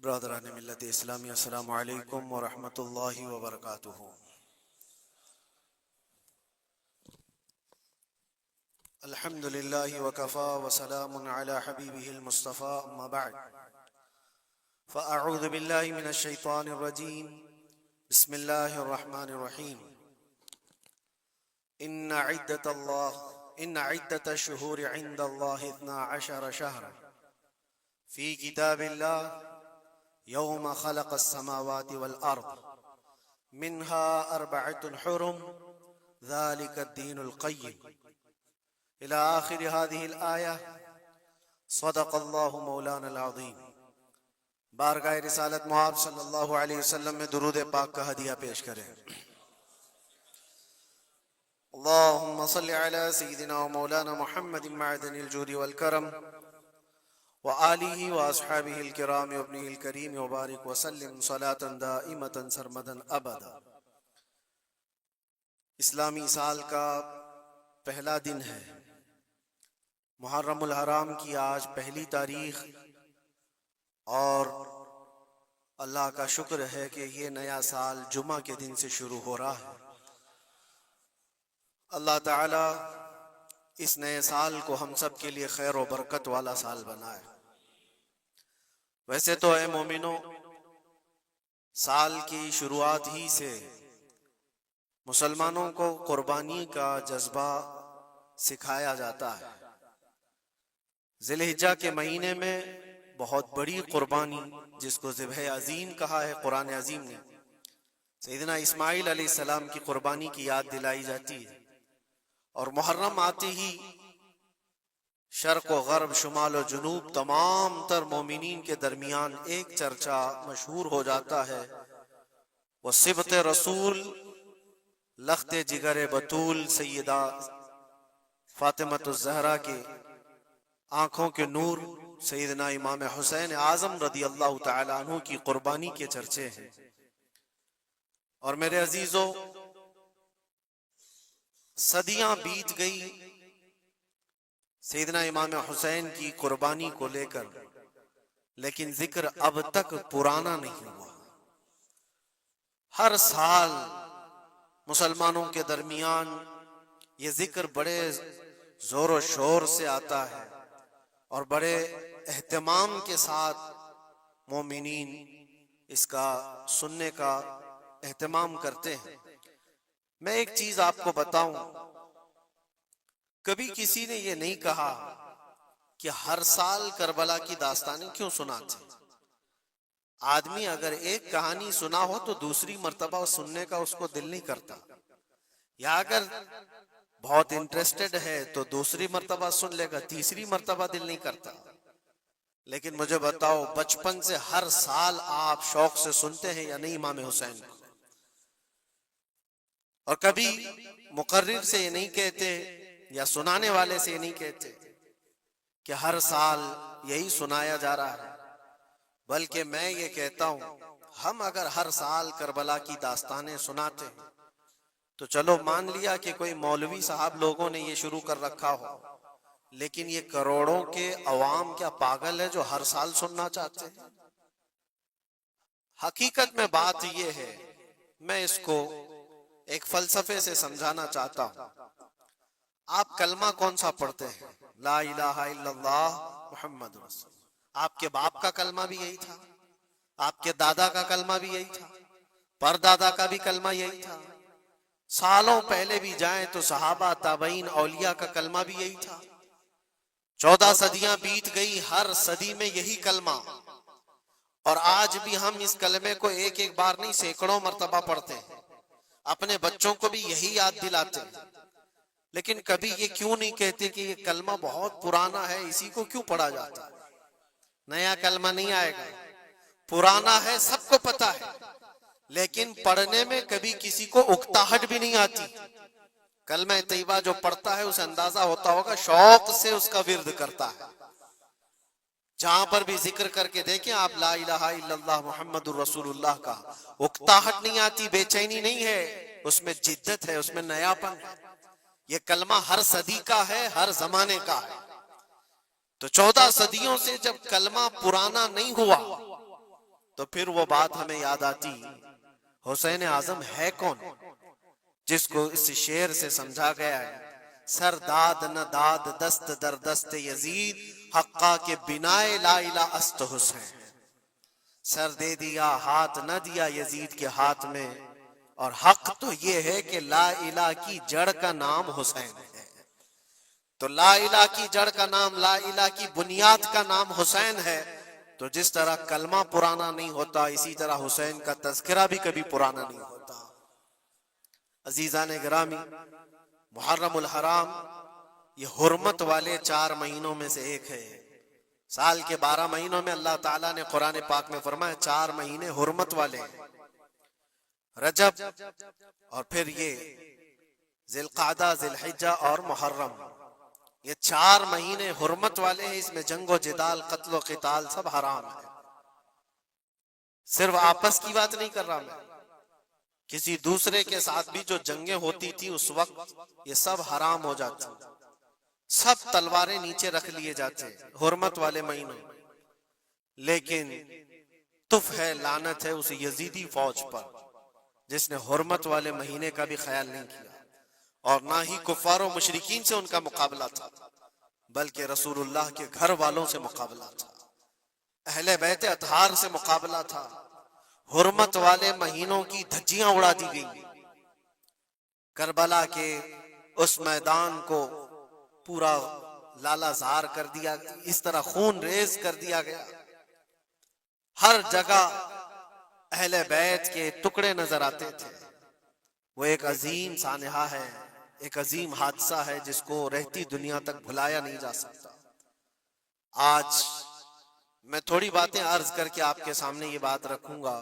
برادران ملت اسلامی، السلام علیکم ورحمۃ اللہ وبرکاتہ۔ الحمد للہ وکفا وسلام علی حبیبہ المصطفى، اما بعد فاعوذ باللہ من الشیطان الرجیم، بسم اللہ الرحمن الرحیم۔ ان عدت الشہور عند اللہ 12 شہرا فی کتاب اللہ یوم خلق السماوات والارض منها 4 حرم ذلك الدین القیم الى آخر هذه الآیہ۔ صدق اللہ مولانا العظیم۔ بارگاہ رسالت محاب صلی اللہ علیہ وسلم میں درود پاک کا ہدیہ پیش کریں۔ اللہم صل علی سیدنا و مولانا محمد معدن الجود والکرم وآلہ واصحابہ الکرام وابنہ الکریم وبارک وسلم صلاة دائمة سرمدا ابدا۔ اسلامی سال کا پہلا دن ہے، محرم الحرام کی آج پہلی تاریخ، اور اللہ کا شکر ہے کہ یہ نیا سال جمعہ کے دن سے شروع ہو رہا ہے۔ اللہ تعالی اس نئے سال کو ہم سب کے لیے خیر و برکت والا سال بنائے۔ ویسے تو اے مومنوں، سال کی شروعات ہی سے مسلمانوں کو قربانی کا جذبہ سکھایا جاتا ہے۔ ذی الحجہ کے مہینے میں بہت بڑی قربانی، جس کو ذبح عظیم کہا ہے قرآن عظیم نے، سیدنا اسماعیل علیہ السلام کی قربانی کی یاد دلائی جاتی ہے۔ اور محرم آتے ہی شرق و غرب، شمال و جنوب، تمام تر مومنین کے درمیان ایک چرچا مشہور ہو جاتا ہے، وہ صبت رسول، لخت جگر بطول سیدہ فاطمۃ الزہرا کے آنکھوں کے نور سیدنا امام حسین اعظم رضی اللہ تعالی عنہ کی قربانی کے چرچے ہیں۔ اور میرے عزیزو، صدیاں بیت گئی سیدنا امام حسین کی قربانی کو لے کر، لیکن ذکر اب تک پرانا نہیں ہوا۔ ہر سال مسلمانوں کے درمیان یہ ذکر بڑے زور و شور سے آتا ہے، اور بڑے اہتمام کے ساتھ مومنین اس کا سننے کا اہتمام کرتے ہیں۔ میں ایک چیز آپ کو بتاؤں، کبھی کسی نے یہ نہیں کہا کہ ہر سال کربلا کی داستانیں کیوں سناتے ہیں۔ آدمی اگر ایک کہانی سنا ہو تو دوسری مرتبہ سننے کا اس کو دل نہیں کرتا، یا اگر بہت انٹرسٹڈ ہے تو دوسری مرتبہ سن لے گا، تیسری مرتبہ دل نہیں کرتا۔ لیکن مجھے بتاؤ، بچپن سے ہر سال آپ شوق سے سنتے ہیں یا نہیں امام حسین کو؟ اور کبھی مقرر سے یہ نہیں کہتے یا سنانے والے سے یہ نہیں کہتے کہ ہر سال یہی سنایا جا رہا ہے، بلکہ میں یہ کہتا ہوں، ہم اگر ہر سال کربلا کی داستانیں سناتے ہیں تو چلو مان لیا کہ کوئی مولوی صاحب لوگوں نے یہ شروع کر رکھا ہو، لیکن یہ کروڑوں کے عوام کیا پاگل ہے جو ہر سال سننا چاہتے ہیں؟ حقیقت میں بات یہ ہے، میں اس کو ایک فلسفے سے سمجھانا چاہتا ہوں۔ آپ کلمہ کون سا پڑھتے ہیں؟ لا الہ الا اللہ محمد رسول اللہ۔ آپ کے باپ کا کلمہ بھی یہی تھا، آپ کے دادا کا کلمہ بھی یہی تھا، پردادا کا بھی کلمہ یہی تھا، سالوں پہلے بھی جائیں تو صحابہ، تابعین، اولیاء کا کلمہ بھی یہی تھا۔ 14 صدیاں بیت گئی، ہر صدی میں یہی کلمہ، اور آج بھی ہم اس کلمے کو ایک ایک بار نہیں سینکڑوں مرتبہ پڑھتے ہیں، اپنے بچوں کو بھی یہی یاد دلاتے ہیں۔ لیکن کبھی یہ کیوں نہیں کہتے کہ یہ کلمہ بہت پرانا ہے، اسی کو کیوں پڑھا جاتا ہے؟ نیا کلمہ نہیں آئے گا، پرانا ہے، سب کو پتا ہے، لیکن پڑھنے میں کبھی کسی کو اکتاہٹ بھی نہیں آتی۔ کلمہ طیبہ جو پڑھتا ہے اسے اندازہ ہوتا ہوگا شوق سے اس کا ورد کرتا ہے۔ جہاں پر بھی ذکر کر کے دیکھیں آپ لا الہ الا اللہ محمد الرسول اللہ کا، اکتاہٹ نہیں آتی، بے چینی نہیں ہے، اس میں جدت ہے، اس میں نیا پن ہے۔ یہ کلمہ ہر صدی کا ہے، ہر زمانے کا ہے۔ تو 14 صدیوں سے جب کلمہ پرانا نہیں ہوا تو پھر وہ بات ہمیں یاد آتی، حسین اعظم ہے کون جس کو اس شعر سے سمجھا گیا ہے، سر داد نہ داد دست در دست یزید، حقا کے بنائے لا الہ است حسین، سر دے دیا ہاتھ نہ دیا یزید کے ہاتھ میں، اور حق تو یہ ہے کہ لا الہ کی جڑ کا نام حسین ہے۔ تو لا الہ کی جڑ کا نام، لا الہ کی بنیاد کا نام حسین ہے، تو جس طرح کلمہ پرانا نہیں ہوتا اسی طرح حسین کا تذکرہ بھی کبھی پرانا نہیں ہوتا۔ عزیزان گرامی، محرم الحرام یہ حرمت والے 4 مہینوں میں سے ایک ہے۔ سال کے 12 مہینوں میں اللہ تعالیٰ نے قرآن پاک میں فرمایا 4 مہینے حرمت والے ہیں، رجب اور پھر یہ ذی القعدہ، ذی الحجہ اور محرم، یہ 4 مہینے حرمت والے ہیں۔ اس میں جنگ و جدال، قتل و قتال سب حرام ہے۔ صرف آپس کی بات نہیں کر رہا میں، کسی دوسرے کے ساتھ بھی جو جنگیں ہوتی تھی اس وقت یہ سب حرام ہو جاتی، سب تلواریں نیچے رکھ لیے جاتے حرمت والے مہینوں۔ لیکن تف ہے، لعنت ہے اس یزیدی فوج پر جس نے حرمت والے مہینے کا بھی خیال نہیں کیا، اور نہ ہی کفار و مشرکین سے ان کا مقابلہ تھا، بلکہ رسول اللہ کے گھر والوں سے مقابلہ تھا، اہل بیت اطہار سے مقابلہ تھا۔ حرمت والے مہینوں کی دھجیاں اڑا دی گئی، کربلا کے اس میدان کو پورا لالا زار کر دیا، اس طرح خون ریز کر دیا گیا، ہر جگہ اہل بیت کے ٹکڑے نظر آتے تھے۔ وہ ایک عظیم سانحہ ہے، ایک عظیم حادثہ ہے جس کو رہتی دنیا تک بھلایا نہیں جا سکتا۔ آج میں تھوڑی باتیں عرض کر کے آپ کے سامنے یہ بات رکھوں گا۔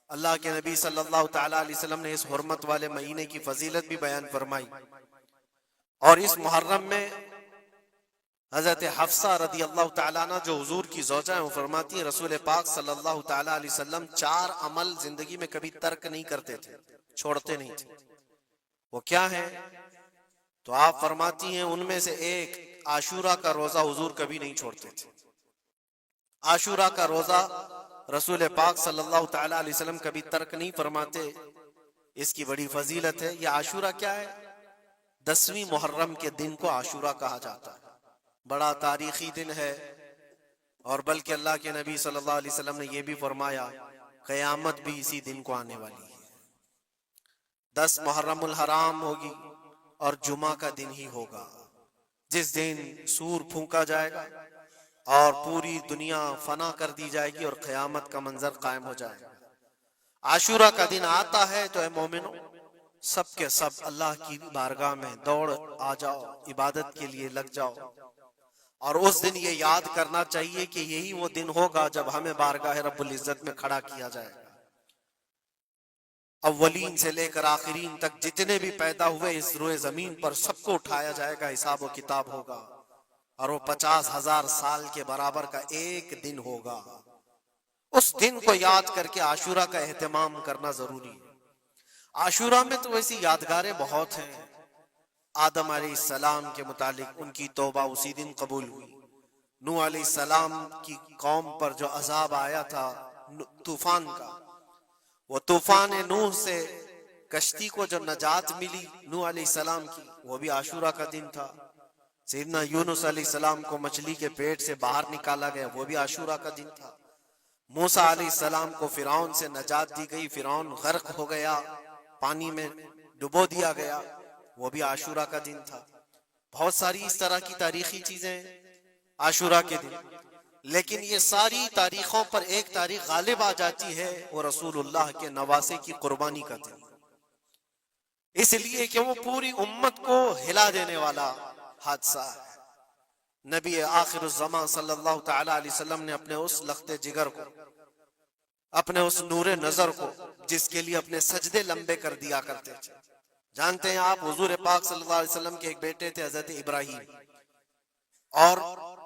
اللہ کے نبی صلی اللہ تعالیٰ علیہ وسلم نے اس حرمت والے مہینے کی فضیلت بھی بیان فرمائی، اور اس محرم میں حضرت حفصہ رضی اللہ تعالیٰ عنہ جو حضور کی زوجہ ہیں، وہ فرماتی ہیں رسول پاک صلی اللہ تعالیٰ علیہ وسلم 4 عمل زندگی میں کبھی ترک نہیں کرتے تھے، چھوڑتے نہیں تھے۔ وہ کیا ہے؟ تو آپ فرماتی ہیں ان میں سے ایک عاشورہ کا روزہ حضور کبھی نہیں چھوڑتے تھے۔ عاشورہ کا روزہ رسول پاک صلی اللہ تعالیٰ علیہ وسلم کبھی ترک نہیں فرماتے، اس کی بڑی فضیلت ہے۔ یہ عاشورہ کیا ہے؟ 10ویں محرم کے دن کو عاشورہ کہا جاتا ہے، بڑا تاریخی دن ہے، اور بلکہ اللہ کے نبی صلی اللہ علیہ وسلم نے یہ بھی فرمایا قیامت بھی اسی دن کو آنے والی ہے۔ 10 محرم الحرام ہوگی اور جمعہ کا دن ہی ہوگا جس دن سور پھونکا جائے گا اور پوری دنیا فنا کر دی جائے گی اور قیامت کا منظر قائم ہو جائے گا۔ عاشورہ کا دن آتا ہے تو اے مومنوں سب کے سب اللہ کی بارگاہ میں دوڑ آ جاؤ، عبادت کے لیے لگ جاؤ، اور اس دن یہ یاد کرنا چاہیے کہ یہی وہ دن ہوگا جب ہمیں بارگاہ رب العزت میں کھڑا کیا جائے گا۔ اولین سے لے کر آخرین تک جتنے بھی پیدا ہوئے اس روئے زمین پر سب کو اٹھایا جائے گا، حساب و کتاب ہوگا، اور وہ 50,000 سال کے برابر کا ایک دن ہوگا۔ اس دن کو یاد کر کے عاشورہ کا اہتمام کرنا ضروری ہے۔ عاشورہ میں تو ویسی یادگاریں بہت ہیں۔ آدم علیہ السلام کے متعلق ان کی توبہ اسی دن قبول ہوئی۔ نوح علیہ السلام کی قوم پر جو عذاب آیا تھا طوفان کا، وہ طوفان نوح سے کشتی کو جو نجات ملی نوح علیہ السلام کی، وہ بھی عاشورہ کا دن تھا۔ سیدنا یونس علیہ السلام کو مچھلی کے پیٹ سے باہر نکالا گیا، وہ بھی عاشورہ کا دن تھا۔ موسیٰ علیہ السلام کو فرعون سے نجات دی گئی، فرعون غرق ہو گیا، پانی میں ڈبو دیا گیا، وہ بھی عاشورہ کا دن تھا۔ بہت ساری اس طرح کی تاریخی چیزیں عاشورہ کے دن، لیکن یہ ساری تاریخوں پر ایک تاریخ غالب آ جاتی ہے، وہ رسول اللہ کے نواسے کی قربانی کا دن، اس لیے کہ وہ پوری امت کو ہلا دینے والا حادثہ ہے۔ نبی آخر الزمان صلی اللہ تعالی علیہ وسلم نے اپنے اس لخت جگر کو، اپنے اس نور نظر کو، جس کے لیے اپنے سجدے لمبے کر دیا کرتے تھے، جانتے ہیں آپ حضور پاک صلی اللہ علیہ وسلم کے ایک بیٹے تھے حضرت ابراہیم، اور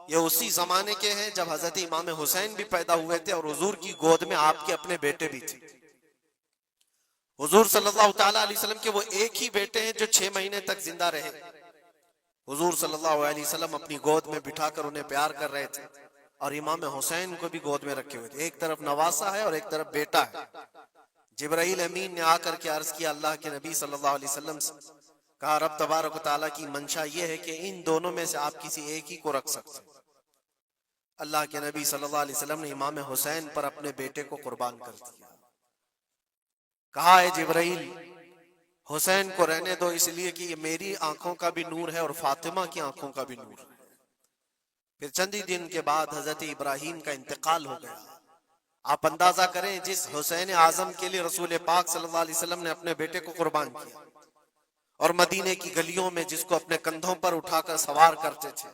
یہ اسی زمانے کے ہیں جب حضرت امام حسین بھی پیدا ہوئے تھے، اور حضور کی گود میں آپ کے اپنے بیٹے بھی تھے۔ حضور صلی اللہ تعالی علیہ وسلم کے وہ ایک ہی بیٹے ہیں جو 6 مہینے تک زندہ رہے۔ حضور صلی اللہ علیہ وسلم اپنی گود میں بٹھا کر انہیں پیار کر رہے تھے، اور امام حسین کو بھی گود میں رکھے ہوئے تھے. ایک طرف نواسا ہے اور ایک طرف بیٹا ہے. جبرائیل امین نے آ کر کے عرض کیا اللہ کے نبی صلی اللہ علیہ وسلم سے, کہا رب تبارک و تعالیٰ کی منشا یہ ہے کہ ان دونوں میں سے آپ کسی ایک ہی کو رکھ سکتے. اللہ کے نبی صلی اللہ علیہ وسلم نے امام حسین پر اپنے بیٹے کو قربان کر دیا. کہا اے جبرائیل, حسین کو رہنے دو, اس لیے کہ یہ میری آنکھوں کا بھی نور ہے اور فاطمہ کی آنکھوں کا بھی نور ہے. پھر چند ہی دن کے بعد حضرت ابراہیم کا انتقال ہو گیا. آپ اندازہ کریں جس حسین اعظم کے لیے رسول پاک صلی اللہ علیہ وسلم نے اپنے بیٹے کو قربان کیا, اور مدینے کی گلیوں میں جس کو اپنے کندھوں پر اٹھا کر سوار کرتے تھے,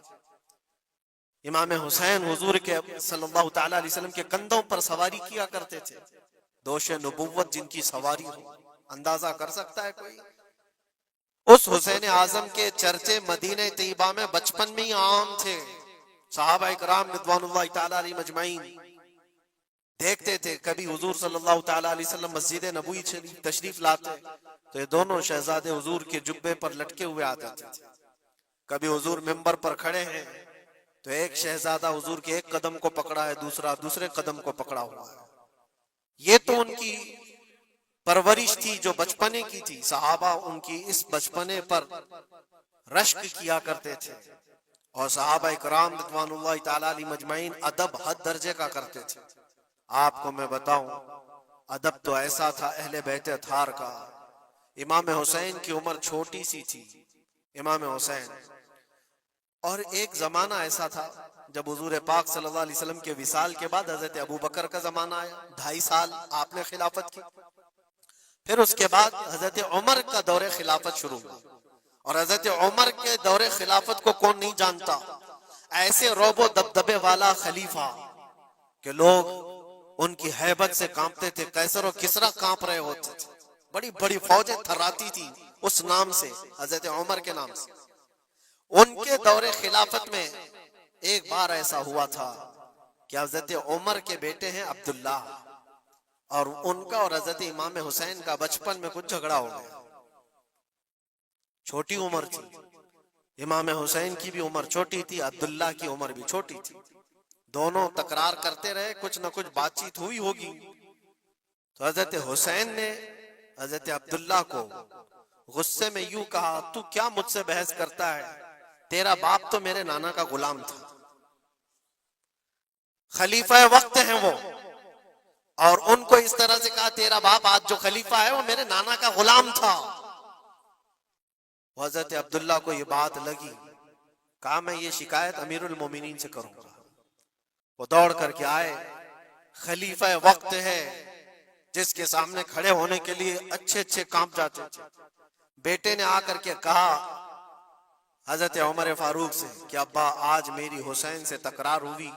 امام حسین حضور کے صلی اللہ تعالی علیہ وسلم کے کندھوں پر سواری کیا کرتے تھے. دوش نبوت جن کی سواری ہو, اندازہ کر سکتا ہے کوئی؟ اس حسین اعظم کے چرچے مدینہ طیبہ میں بچپن میں ہی عام تھے. صحابہ اکرام رضوان اللہ تعالی علیہ مجمعین دیکھتے تھے, کبھی حضور صلی اللہ تعالی علیہ وسلم مسجد نبوی تشریف لاتے تو یہ دونوں شہزادے حضور کے جبے پر لٹکے ہوئے آتے تھے. کبھی حضور منبر پر کھڑے ہیں تو ایک شہزادہ حضور کے ایک قدم کو پکڑا ہے, دوسرا دوسرے قدم کو پکڑا ہوا ہے. یہ تو ان کی پرورش تھی جو بچپنے کی تھی. صحابہ ان کی اس بچپنے پر رشک کیا کرتے تھے, اور صحابہ اکرام رضوان اللہ تعالی علیہ مجمعین ادب حد درجے کا کرتے تھے. آپ کو میں بتاؤں, ادب تو ایسا تھا اہل بیت اطہار کا. امام حسین کی عمر چھوٹی سی تھی, امام حسین, اور ایک زمانہ ایسا تھا جب حضور پاک صلی اللہ علیہ وسلم کے وصال کے بعد حضرت ابو بکر کا زمانہ آیا, 2.5 سال آپ نے خلافت کی. پھر اس کے بعد حضرت عمر کا دور خلافت شروع ہوا, اور حضرت عمر کے دور خلافت کو کون نہیں جانتا؟ ایسے رعب و دبدبے والا خلیفہ کہ لوگ ان کی ہیبت سے کانپتے تھے. قیصر و کسریٰ کانپ رہے ہوتے تھے, بڑی بڑی فوجیں تھراتی تھی اس نام سے, حضرت عمر کے نام سے. ان کے دور خلافت میں ایک بار ایسا ہوا تھا کہ حضرت عمر کے بیٹے ہیں عبداللہ, اور ان کا اور حضرت امام حسین کا بچپن میں کچھ جھگڑا ہو گیا. چھوٹی عمر تھی, امام حسین کی بھی عمر چھوٹی تھی, عبداللہ کی عمر بھی چھوٹی تھی. دونوں تکرار کرتے رہے, کچھ نہ کچھ بات چیت ہوئی ہوگی. تو حضرت حسین نے حضرت عبداللہ کو غصے میں یوں کہا, تو کیا مجھ سے بحث کرتا ہے؟ تیرا باپ تو میرے نانا کا غلام تھا, خلیفہ وقت ہیں وہ, اور ان کو اس طرح سے کہا تیرا باپ آج جو خلیفہ ہے وہ میرے نانا کا غلام تھا. حضرت عبداللہ کو یہ بات لگی, کہا میں یہ شکایت امیر المومنین سے کروں گا. وہ دوڑ کر کے آئے, خلیفہ وقت ہے جس کے سامنے کھڑے ہونے کے لیے اچھے اچھے کانپ جاتے تھے. بیٹے نے آ کر کے کہا حضرت عمر فاروق سے کہ ابا آج میری حسین سے تکرار ہوئی,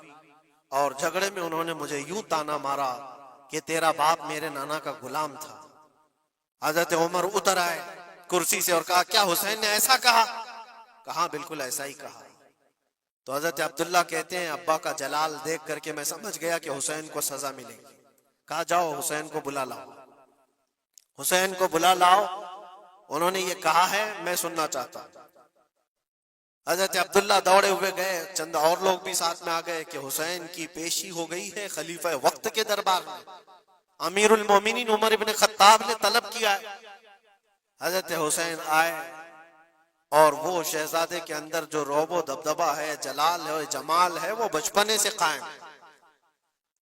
اور جھگڑے میں انہوں نے مجھے یوں تانا مارا کہ تیرا باپ میرے نانا کا غلام تھا. حضرت عمر اتر آئے کرسی سے اور کہا کیا حسین نے ایسا کہا؟ کہا بالکل ایسا ہی کہا. تو حضرت عبداللہ کہتے ہیں ابا کا جلال دیکھ کر کے میں سمجھ گیا کہ حسین کو سزا ملے گی. کہا جاؤ حسین کو بلا لاؤ, حسین کو بلا لاؤ, انہوں نے یہ کہا ہے میں سننا چاہتا ہوں. حضرت عبداللہ دوڑے ہوئے گئے, چند اور لوگ بھی ساتھ میں آ گئے کہ حسین کی پیشی ہو گئی ہے خلیفہ وقت کے دربار میں, امیر المومنین عمر ابن خطاب نے طلب کیا ہے. حضرت حسین آئے, اور وہ شہزادے کے اندر جو رعب و دبدبہ ہے, جلال ہے, جمال ہے, وہ بچپنے سے قائم.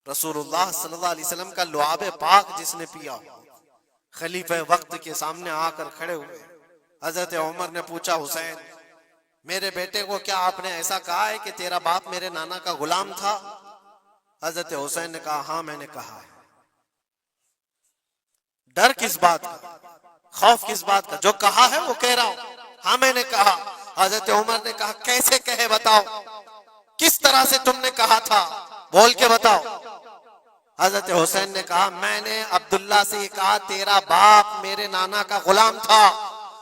رسول اللہ صلی اللہ علیہ وسلم کا لعاب پاک جس نے پیا, خلیفہ وقت کے سامنے آ کر کھڑے ہوئے. حضرت عمر نے پوچھا حسین میرے بیٹے کو کیا آپ نے ایسا کہا ہے کہ تیرا باپ میرے نانا کا غلام تھا؟ حضرت حسین نے کہا ہاں میں نے کہا ہے. ڈر کس بات کا, خوف کس بات کا؟ جو کہا ہے وہ کہہ رہا ہوں, ہاں میں نے کہا. حضرت عمر نے کہا کیسے کہے بتاؤ, کس طرح سے تم نے کہا تھا, بول کے بتاؤ. حضرت حسین نے کہا میں نے عبداللہ سے یہ کہا تیرا باپ میرے نانا کا غلام تھا.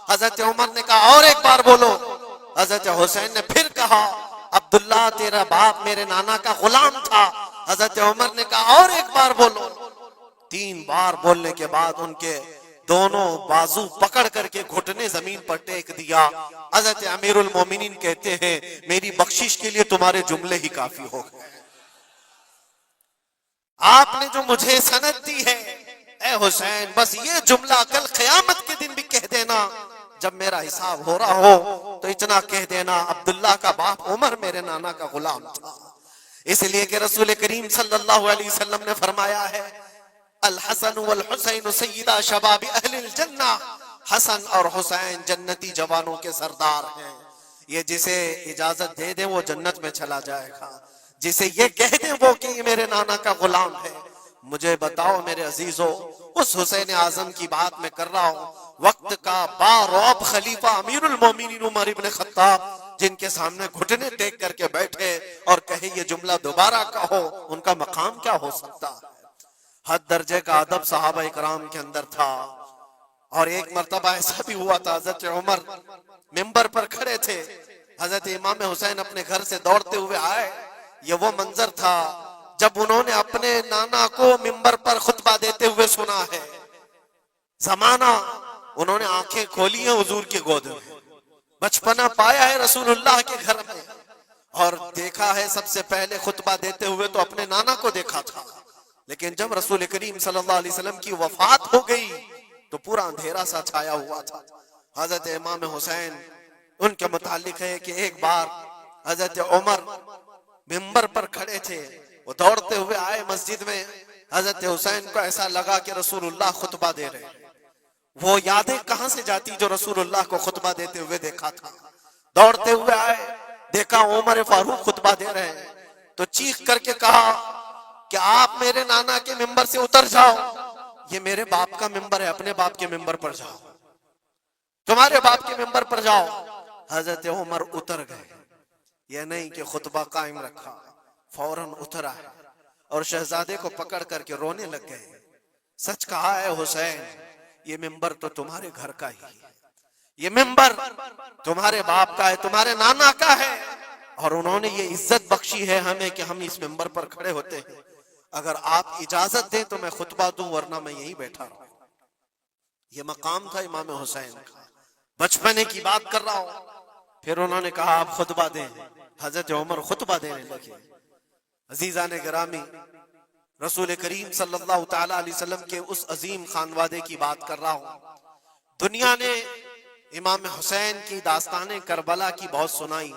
حضرت عمر نے کہا اور ایک بار بولو. حضرت حسین نے پھر کہا عبداللہ تیرا باپ میرے نانا کا غلام تھا. حضرت عمر نے کہا اور ایک بار بولو. 3 بار بولنے کے بعد ان کے دونوں بازو پکڑ کر کے گھٹنے زمین پر ٹیک دیا. حضرت امیر المومنین کہتے ہیں میری بخشش کے لیے تمہارے جملے ہی کافی ہو گئے. آپ نے جو مجھے سند دی ہے اے حسین، بس یہ جملہ کل قیامت کے دن بھی کہہ دینا، جب میرا حساب ہو رہا ہو تو اتنا کہہ دینا عبداللہ کا باپ عمر میرے نانا کا غلام تھا۔ اس لیے کہ رسول کریم صلی اللہ علیہ وسلم نے فرمایا ہے الحسن والحسین سیدہ شباب اہل الجنہ، حسن اور حسین جنتی جوانوں کے سردار ہیں۔ یہ جسے اجازت دے دیں وہ جنت میں چلا جائے گا، جسے یہ کہہ دیں وہ کہ یہ میرے نانا کا غلام ہے۔ مجھے بتاؤ میرے عزیزو، اس حسین اعظم کی بات میں کر رہا ہوں، وقت کا باروب خلیفہ امیر المومنین عمر ابن خطاب، جن کے سامنے گھٹنے ٹیک کر کے بیٹھے اور کہے یہ جملہ دوبارہ کہو، ان کا مقام کیا ہو سکتا ہے؟ حد درجے کا ادب صحابہ اکرام کے اندر تھا۔ اور ایک مرتبہ ایسا بھی ہوا تھا، حضرت عمر ممبر پر کھڑے تھے، حضرت امام حسین اپنے گھر سے دوڑتے ہوئے آئے۔ یہ وہ منظر تھا جب انہوں نے اپنے نانا کو ممبر پر خطبہ دیتے ہوئے سنا ہے۔ زمانہ انہوں نے آنکھیں کھولی ہیں حضور کی گود میں، بچپنا پایا ہے رسول اللہ کے گھر میں، اور دیکھا ہے سب سے پہلے خطبہ دیتے ہوئے تو اپنے نانا کو دیکھا تھا، لیکن جب رسول کریم صلی اللہ علیہ وسلم کی وفات ہو گئی تو پورا اندھیرا سا چھایا ہوا تھا۔ حضرت امام حسین ان کے متعلق ہے کہ ایک بار حضرت عمر ممبر پر کھڑے تھے، وہ دوڑتے ہوئے آئے مسجد میں، حضرت حسین کو ایسا لگا کہ رسول اللہ خطبہ دے رہے ہیں۔ وہ یادیں کہاں سے جاتی جو رسول اللہ کو خطبہ دیتے ہوئے دیکھا تھا۔ دوڑتے ہوئے آئے، دیکھا عمر فاروق خطبہ دے رہے ہیں، تو چیخ کر کے کہا کہ آپ میرے نانا کے ممبر سے اتر جاؤ، یہ میرے باپ کا ممبر ہے، اپنے باپ کے ممبر پر جاؤ، تمہارے باپ کے ممبر پر جاؤ۔ حضرت عمر اتر گئے، یہ نہیں کہ خطبہ قائم رکھا، فوراً اترا اور شہزادے کو پکڑ کر کے رونے لگ گئے۔ سچ کہا ہے حسین، یہ ممبر تو تمہارے گھر کا ہی ہے، یہ ممبر تمہارے باپ کا ہے، تمہارے نانا کا ہے، اور انہوں نے یہ عزت بخشی ہے ہمیں کہ ہم اس ممبر پر کھڑے ہوتے ہیں۔ اگر آپ اجازت دیں تو میں خطبہ دوں، ورنہ میں یہیں بیٹھا رہوں۔ یہ مقام تھا امام حسین کا، بچپنے کی بات کر رہا ہوں۔ پھر انہوں نے کہا آپ خطبہ دیں، حضرت عمر خطبہ دینے لگے۔ عزیزان گرامی، رسول کریم صلی اللہ تعالی علیہ وسلم کے اس عظیم خانوادے کی بات کر رہا ہوں۔ دنیا نے امام حسین کی داستانیں کربلا کی بہت سنائی،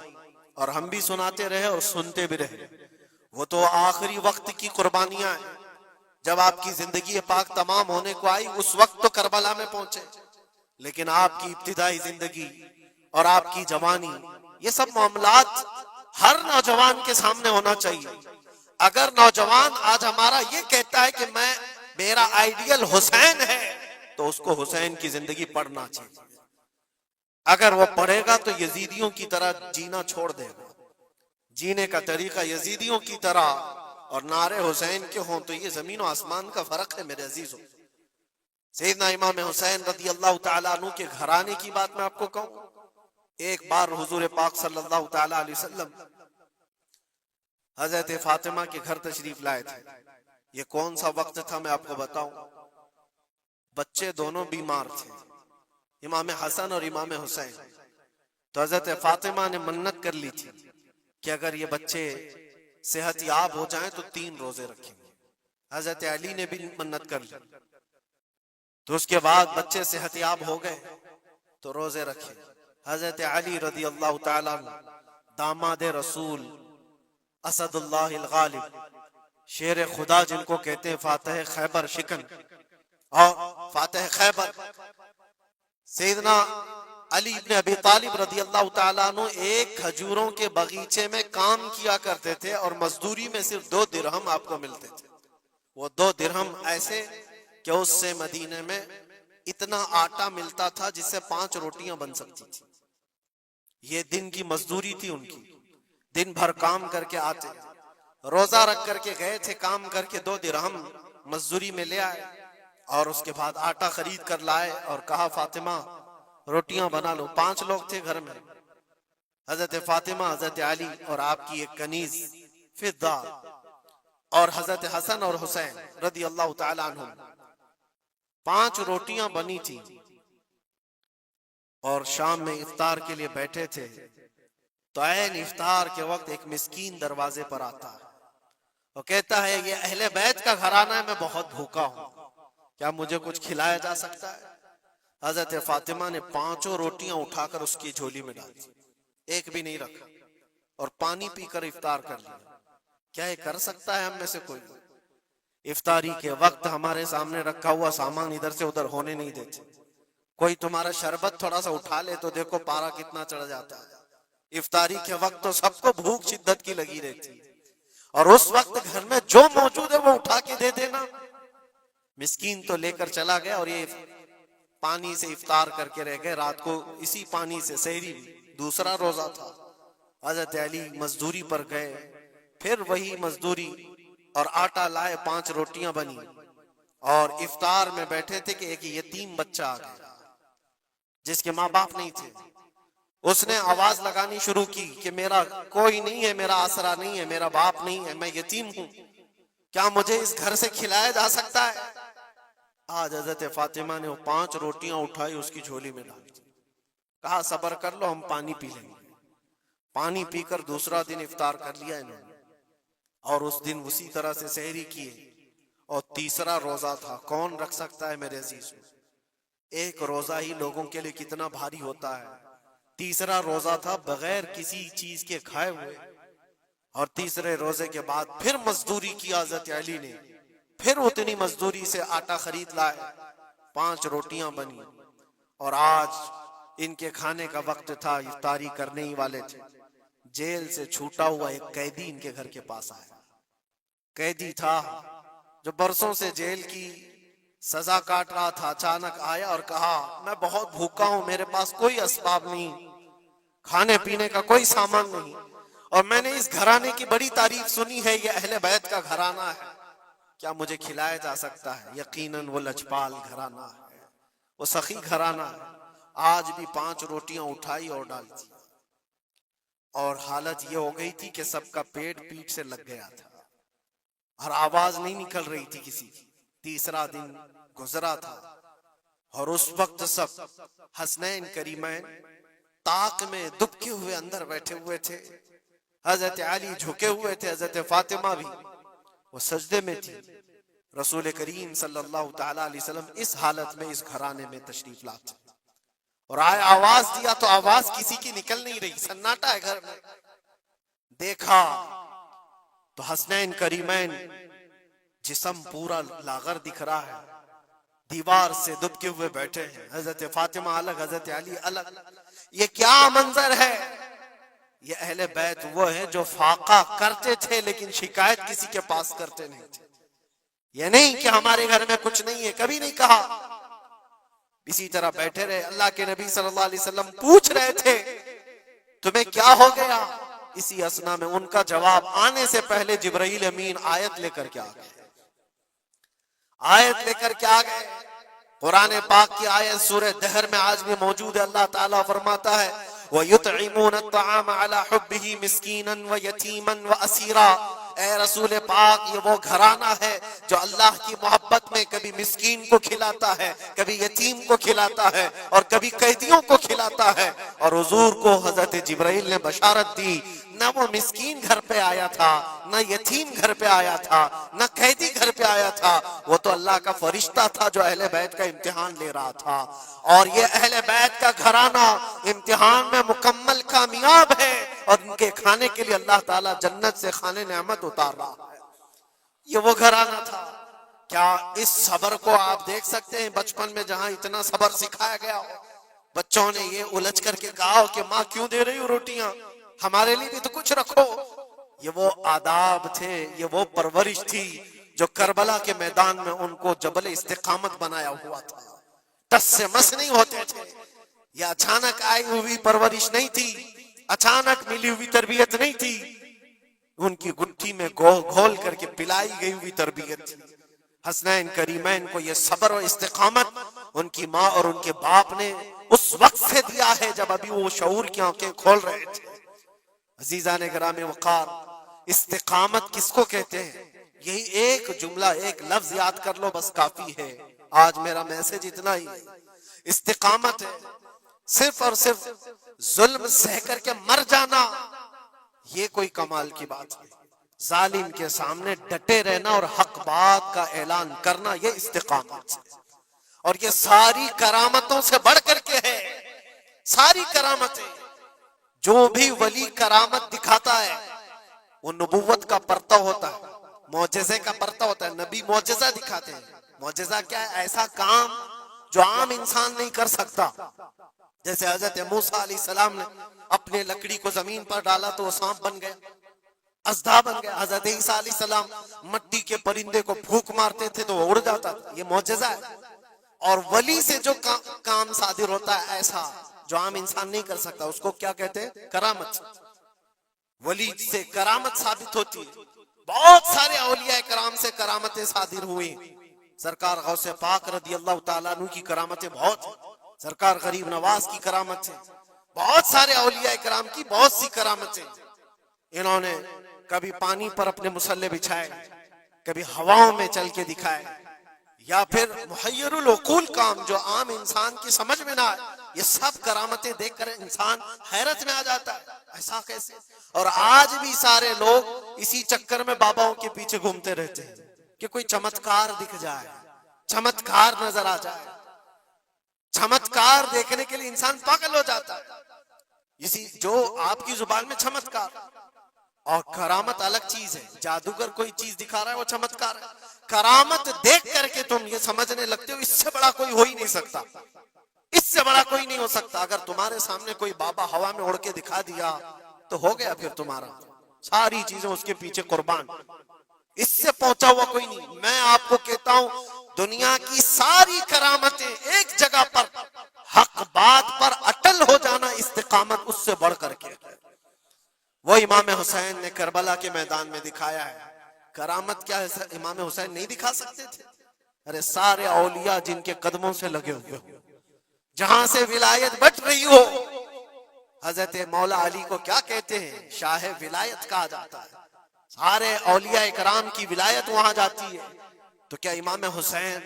اور ہم بھی سناتے رہے اور سنتے بھی رہے۔ وہ تو آخری وقت کی قربانیاں ہیں، جب آپ کی زندگی پاک تمام ہونے کو آئی اس وقت تو کربلا میں پہنچے، لیکن آپ کی ابتدائی زندگی اور آپ کی جوانی، یہ سب معاملات ہر نوجوان کے سامنے ہونا چاہیے۔ اگر نوجوان آج ہمارا یہ کہتا ہے کہ میرا آئیڈیل حسین ہے، تو اس کو حسین کی زندگی پڑھنا چاہیے۔ اگر وہ پڑھے گا تو یزیدیوں کی طرح جینا چھوڑ دے گا، جینے کا طریقہ یزیدیوں کی طرح اور نعرے حسین کے ہوں تو یہ زمین و آسمان کا فرق ہے میرے عزیزوں۔ سیدنا امام حسین رضی اللہ تعالیٰ عنہ کے گھرانے کی بات میں آپ کو کہوں، ایک بار حضور پاک صلی اللہ تعالیٰ علیہ وسلم حضرت فاطمہ کے گھر تشریف لائے تھے۔ یہ کون سا وقت تھا میں آپ کو بتاؤں، بچے دونوں بیمار تھے، امام حسن اور امام حسین۔ تو حضرت فاطمہ نے منت کر لی تھی کہ اگر یہ بچے صحت یاب ہو جائیں تو 3 روزے رکھیں گے۔ حضرت علی نے بھی منت کر لی، تو اس کے بعد بچے صحت یاب ہو گئے تو روزے رکھے۔ حضرت علی رضی اللہ تعالیٰ عنہ، داماد رسول، اسد اللہ الغالب، شیر خدا جن کو کہتے ہیں، فاتح خیبر شکن اور فاتح خیبر، سیدنا علی ابن ابی طالب رضی اللہ تعالیٰ عنہ ایک کھجوروں کے باغیچے میں کام کیا کرتے تھے، اور مزدوری میں صرف 2 درہم آپ کو ملتے تھے۔ وہ 2 درہم ایسے کہ اس سے مدینے میں اتنا آٹا ملتا تھا جس سے 5 روٹیاں بن سکتی تھی۔ یہ دن کی مزدوری تھی ان کی، دن بھر کام کر کے آتے، روزہ رکھ کر کے گئے تھے، کام کر کے 2 درہم مزدوری میں لے آئے، اور اس کے بعد آٹا خرید کر لائے اور کہا فاطمہ روٹیاں بنا لو۔ 5 لوگ تھے گھر میں، حضرت فاطمہ، حضرت علی اور آپ کی ایک کنیز فضہ، اور حضرت حسن اور حسین رضی اللہ تعالیٰ عنہم۔ 5 روٹیاں بنی تھی، اور شام میں افطار کے لیے بیٹھے تھے، تو عین افطار کے وقت ایک مسکین دروازے پر آتا ہے، وہ کہتا ہے یہ اہل بیت کا گھرانہ ہے، میں بہت بھوکا ہوں، کیا مجھے کچھ کھلایا جا سکتا ہے؟ حضرت فاطمہ نے 5 روٹیاں اٹھا کر اس کی جھولی میں ڈال دی، ایک بھی نہیں رکھا، اور پانی پی کر افطار کر لیا۔ کیا یہ کر سکتا ہے ہم میں سے کوئی؟ افطاری کے وقت ہمارے سامنے رکھا ہوا سامان ادھر سے ادھر ہونے نہیں دیتے۔ کوئی تمہارا شربت تھوڑا سا اٹھا لے تو دیکھو پارا کتنا چڑھ جاتا ہے۔ افطاری کے وقت تو سب کو بھوک شدت کی لگی رہتی ہے، اور اس وقت گھر میں جو موجود ہے وہ اٹھا کے دے دینا۔ مسکین تو لے کر چلا گیا، اور یہ پانی سے افطار کر کے رہ گئے، رات کو اسی پانی سے سحری بھی، دوسرا روزہ تھا۔ حضرت علی مزدوری پر گئے، پھر وہی مزدوری، اور آٹا لائے، 5 روٹیاں بنی، اور افطار میں بیٹھے تھے کہ ایک یتیم بچہ آ گیا جس کے ماں باپ نہیں تھے۔ اس نے آواز لگانی شروع کی کہ میرا کوئی نہیں ہے، میرا آسرا نہیں ہے، میرا باپ نہیں ہے، میں یتیم ہوں، کیا مجھے اس گھر سے کھلایا جا سکتا ہے؟ آج حضرت فاطمہ نے وہ 5 روٹیاں اٹھائی، اس کی جھولی میں ڈال دی، کہا صبر کر لو، ہم پانی پی لیں گے۔ پانی پی کر دوسرا دن افطار کر لیا انہوں نے، اور اس دن اسی طرح سے سحری کیے، اور تیسرا روزہ تھا۔ کون رکھ سکتا ہے میرے عزیز؟ ایک روزہ ہی لوگوں کے لیے کتنا بھاری ہوتا ہے، تیسرا روزہ تھا بغیر کسی چیز کے کھائے ہوئے، اور تیسرے روزے کے بعد پھر مزدوری کی حضرت علی نے، پھر اتنی مزدوری سے آٹا خرید لائے، 5 روٹیاں بنی، اور آج ان کے کھانے کا وقت تھا، افطاری کرنے ہی والے تھے۔ جیل سے چھوٹا ہوا ایک قیدی ان کے گھر کے پاس آیا، قیدی تھا جو برسوں سے جیل کی سزا کاٹ رہا تھا، اچانک آیا اور کہا میں بہت بھوکا ہوں، میرے پاس کوئی اسباب نہیں، کھانے پینے کا کوئی سامان نہیں، اور میں نے اس گھرانے کی بڑی تعریف سنی ہے، یہ اہل بیت کا گھرانہ ہے، کیا مجھے کھلایا جا سکتا ہے؟ یقیناً وہ لجپال گھرانہ ہے، وہ سخی گھرانہ ہے۔ آج بھی 5 روٹیاں اٹھائی اور ڈال دی، اور حالت یہ ہو گئی تھی کہ سب کا پیٹ پیٹ سے لگ گیا تھا، اور آواز نہیں نکل رہی تھی کسی کی۔ تیسرا دن گزرا تھا، اور اس وقت سب حسنین کریمین طاق میں دبکے ہوئے اندر بیٹھے ہوئے تھے، حضرت علی جھکے ہوئے تھے، حضرت فاطمہ بھی وہ سجدے میں تھی۔ رسول کریم صلی اللہ تعالی علیہ وسلم اس حالت میں اس گھرانے میں تشریف لاتے، اور آئے آواز دیا تو آواز کسی کی نکل نہیں رہی، سناٹا ہے گھر میں۔ دیکھا تو حسنین کریمین جسم پورا لاغر دکھ رہا ہے، دیوار سے دبکے ہوئے بیٹھے ہیں، حضرت فاطمہ الگ، حضرت علی الگ۔ یہ کیا منظر ہے؟ یہ اہل بیت وہ ہیں جو فاقہ کرتے تھے لیکن شکایت کسی کے پاس کرتے نہیں تھے۔ یہ نہیں کہ ہمارے گھر میں کچھ نہیں ہے، کبھی نہیں کہا، اسی طرح بیٹھے رہے۔ اللہ کے نبی صلی اللہ علیہ وسلم پوچھ رہے تھے تمہیں کیا ہو گیا؟ اسی اسنا میں ان کا جواب آنے سے پہلے جبرائیل امین آیت لے کر کے آ گئے، آیت لے کر کے آ گئے۔ قرآن پاک کی آیت سورہ دہر میں آج بھی موجود ہے، اللہ تعالیٰ فرماتا ہے وَيُطْعِمُونَ الطَّعَامَ عَلَى حُبِّهِ مِسْكِينًا وَيَتِيمًا وَأَسِيرًا۔ اے رسول پاک، یہ وہ گھرانہ ہے جو اللہ کی محبت میں کبھی مسکین کو کھلاتا ہے، کبھی یتیم کو کھلاتا ہے، اور کبھی قیدیوں کو کھلاتا ہے۔ اور حضور کو حضرت جبرائیل نے بشارت دی، نہ وہ مسکین گھر پہ آیا تھا، نہ یتیم گھر پہ آیا تھا، نہ قیدی گھر پہ آیا تھا، وہ تو اللہ کا فرشتہ تھا جو اہل بیت کا امتحان لے رہا تھا۔ اور یہ اہل بیت کا گھرانہ امتحان میں مکمل کامیاب ہے، اور ان کے کھانے کے لیے اللہ تعالیٰ جنت سے کھانے نعمت اتار رہا ہے۔ یہ وہ گھرانہ تھا۔ کیا اس صبر کو آپ دیکھ سکتے ہیں بچپن میں جہاں اتنا صبر سکھایا گیا ہو؟ بچوں نے یہ الجھ کر کے کہا ہو کہ ماں کیوں دے رہی ہو روٹیاں، ہمارے لیے بھی تو کچھ رکھو۔ یہ وہ آداب تھے، یہ وہ پرورش تھی جو کربلا کے میدان میں ان کو جبل استقامت بنایا ہوا تھا۔ ٹس سے مس نہیں ہوتے تھے، یہ اچانک آئی ہوئی پرورش نہیں تھی، اچانک ملی ہوئی تربیت نہیں تھی، ان کی گٹھی میں گھول کر کے پلائی گئی ہوئی تربیت تھی۔ حسنین کریمین کو یہ صبر و استقامت ان کی ماں اور ان کے باپ نے اس وقت سے دیا ہے جب ابھی وہ شعور کی آنکھیں کھول رہے تھے۔ عزیزان گرامی وقار، استقامت کس کو کہتے ہیں؟ یہی ایک جملہ، ایک لفظ یاد کر لو، بس کافی ہے۔ آج میرا میسج اتنا ہی ہے، استقامت ہے صرف اور صرف ظلم سہ کر کے مر جانا، یہ کوئی کمال کی بات نہیں۔ ظالم کے سامنے ڈٹے رہنا اور حق بات کا اعلان کرنا، یہ استقامت ہے۔ اور یہ ساری کرامتوں سے بڑھ کر کے ہے، ساری کرامتیں۔ جو بھی ولی کرامت دکھاتا ہے وہ نبوت کا پرتو ہوتا ہے، معجزے کا پرتو ہوتا ہے۔ نبی معجزہ دکھاتے ہیں۔ معجزہ کیا ہے؟ ایسا کام جو عام انسان نہیں کر سکتا۔ جیسے حضرت موسیٰ علیہ السلام نے اپنے لکڑی کو زمین پر ڈالا تو وہ سانپ بن گیا، اژدھا بن گیا۔ حضرت عیسیٰ علیہ السلام مٹی کے پرندے کو پھونک مارتے تھے تو وہ اڑ جاتا تھا، یہ معجزہ ہے۔ اور ولی سے جو کام صادر ہوتا ہے ایسا جو عام انسان نہیں کر سکتا، اس کو کیا کہتے ہیں؟ کرامت۔ ولی سے کرامت ثابت ہوتی ہے۔ بہت سارے اولیاء کرام سے کرامتیں صادر ہوئی۔ سرکار غوث پاک رضی اللہ تعالیٰ عنہ کی کرامتیں بہت ہیں، سرکار غریب نواز کی کرامت ہے، بہت سارے اولیاء کرام کی بہت سی کرامتیں۔ انہوں نے کبھی پانی پر اپنے مصلے بچھائے، کبھی ہواؤں میں چل کے دکھائے، یا پھر محیر العقول کام جو عام انسان کی سمجھ میں نہ آئے، یہ سب کرامتیں دیکھ کر انسان حیرت میں آ جاتا ہے، ایسا کیسے؟ اور آج بھی سارے لوگ اسی چکر میں باباؤں کے پیچھے گھومتے رہتے ہیں کہ کوئی چمتکار دکھ جائے، چمتکار نظر آ جائے۔ چمتکار دیکھنے کے لیے انسان پاگل ہو جاتا ہے، اسی جو آپ کی زبان میں چمتکار۔ اور کرامت الگ چیز ہے، جادوگر کوئی چیز دکھا رہا ہے وہ چمتکار ہے۔ کرامت دیکھ کر کے تم یہ سمجھنے لگتے ہو اس سے بڑا کوئی ہو ہی نہیں سکتا، اس سے بڑا کوئی نہیں ہو سکتا۔ اگر تمہارے سامنے کوئی بابا ہوا میں اڑ کے دکھا دیا تو ہو گیا پھر تمہارا، ساری چیزیں اس کے پیچھے قربان، اس سے پہنچا ہوا کوئی نہیں۔ میں آپ کو کہتا ہوں دنیا کی ساری کرامتیں ایک جگہ پر حق بات پر اٹل ہو جانا استقامت اس سے بڑھ کر کے۔ وہ امام حسین نے کربلا کے میدان میں دکھایا ہے۔ کرامت کیا ہے؟ امام حسین نہیں دکھا سکتے تھے؟ ارے سارے اولیاء جن کے قدموں سے لگے ہوئے ہو، جہاں سے ولایت بٹ رہی ہو، حضرت مولا علی کو کیا کہتے ہیں؟ شاہ ولایت کہا جاتا ہے۔ سارے اولیاء کرام کی ولایت وہاں جاتی ہے، تو کیا امام حسین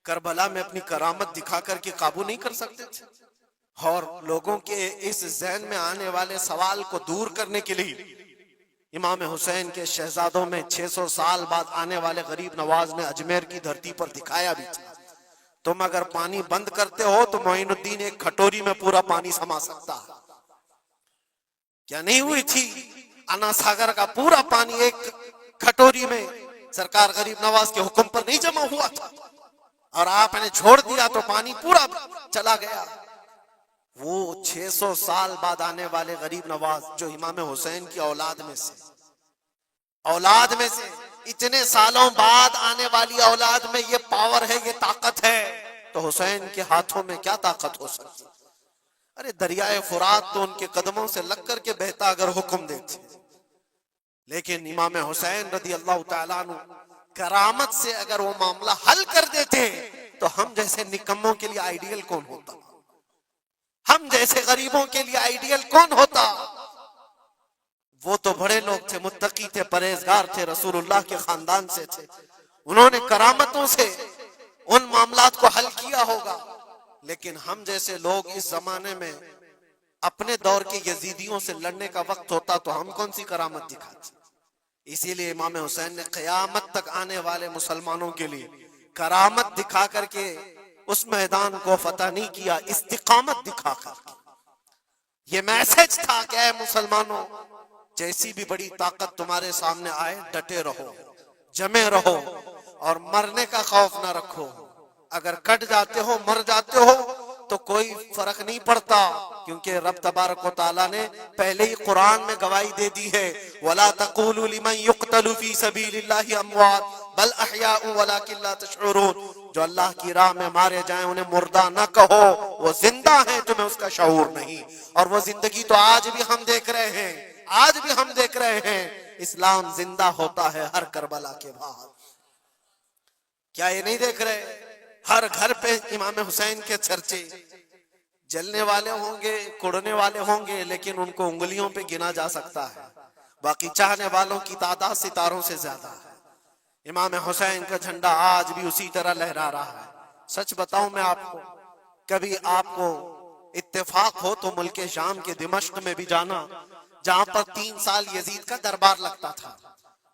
کربلا میں اپنی کرامت دکھا کر کے قابو نہیں کر سکتے تھے؟ اور لوگوں کے اس ذہن میں آنے والے سوال کو دور کرنے کے لیے امام حسین کے شہزادوں میں 600 سال بعد آنے والے غریب نواز نے اجمیر کی دھرتی پر دکھایا بھی تھا، تم اگر پانی بند کرتے ہو تو معین الدین ایک کھٹوری میں پورا پانی سما سکتا ہے۔ کیا نہیں ہوئی تھی؟ انا ساگر کا پورا پانی ایک کھٹوری میں سرکار غریب نواز کے حکم پر نہیں جمع ہوا تھا، اور آپ نے چھوڑ دیا تو پانی پورا چلا گیا۔ وہ 600 سال بعد آنے والے غریب نواز جو امام حسین کی اولاد میں سے اتنے سالوں بعد آنے والی اولاد میں یہ پاور ہے، یہ طاقت ہے، تو حسین کے ہاتھوں میں کیا طاقت ہو سکتی؟ ارے دریائے فرات تو ان کے قدموں سے لگ کر کے بہتا اگر حکم دیتے، لیکن امام حسین رضی اللہ تعالیٰ عنہ کرامت سے اگر وہ معاملہ حل کر دیتے تو ہم جیسے نکموں کے لیے آئیڈیل کون ہوتا؟ ہم جیسے غریبوں کے لیے آئیڈیل کون ہوتا؟ وہ تو بڑے لوگ تھے، متقی تھے، پرہیزگار تھے، رسول اللہ کے خاندان سے تھے، انہوں نے کرامتوں سے ان معاملات کو حل کیا ہوگا۔ لیکن ہم جیسے لوگ اس زمانے میں اپنے دور کے یزیدیوں سے لڑنے کا وقت ہوتا تو ہم کون سی کرامت دکھاتے؟ اسی لیے امام حسین نے قیامت تک آنے والے مسلمانوں کے لیے کرامت دکھا کر کے اس میدان کو فتح نہیں کیا، استقامت دکھا کر۔ یہ میسج تھا کہ اے مسلمانوں، جیسی بھی بڑی طاقت تمہارے سامنے آئے ڈٹے رہو، جمے رہو، اور مرنے کا خوف نہ رکھو۔ اگر کٹ جاتے ہو، مر جاتے ہو تو کوئی فرق نہیں پڑتا، کیونکہ رب تبارک و تعالیٰ نے پہلے ہی قرآن میں گواہی دے دی ہے وَلَا تَقُولُوا لِمَنْ يُقْتَلُ فِي سَبِيلِ اللَّهِ أَمْوَاتٌ بَلْ أَحْيَاءٌ وَلَكِنْ لَا تَشْعُرُونَ۔ جو اللہ کی راہ میں مارے جائیں انہیں مردہ نہ کہو، وہ زندہ ہیں، تمہیں اس کا شعور نہیں۔ اور وہ زندگی تو آج بھی ہم دیکھ رہے ہیں، آج بھی ہم دیکھ رہے ہیں، اسلام زندہ ہوتا ہے ہر کربلا کے بعد۔ کیا یہ نہیں دیکھ رہے؟ ہر گھر پہ امام حسین کے چرچے، جلنے والے ہوں گے، کڑنے والے ہوں گے، لیکن ان کو انگلیوں پہ گنا جا سکتا ہے، باقی چاہنے والوں کی تعداد ستاروں سے زیادہ ہے۔ امام حسین کا جھنڈا آج بھی اسی طرح لہرا رہا ہے۔ سچ بتاؤں میں آپ کو، کبھی آپ کو اتفاق ہو تو ملک شام کے دمشق میں بھی جانا، جہاں پر 3 سال یزید کا دربار لگتا تھا،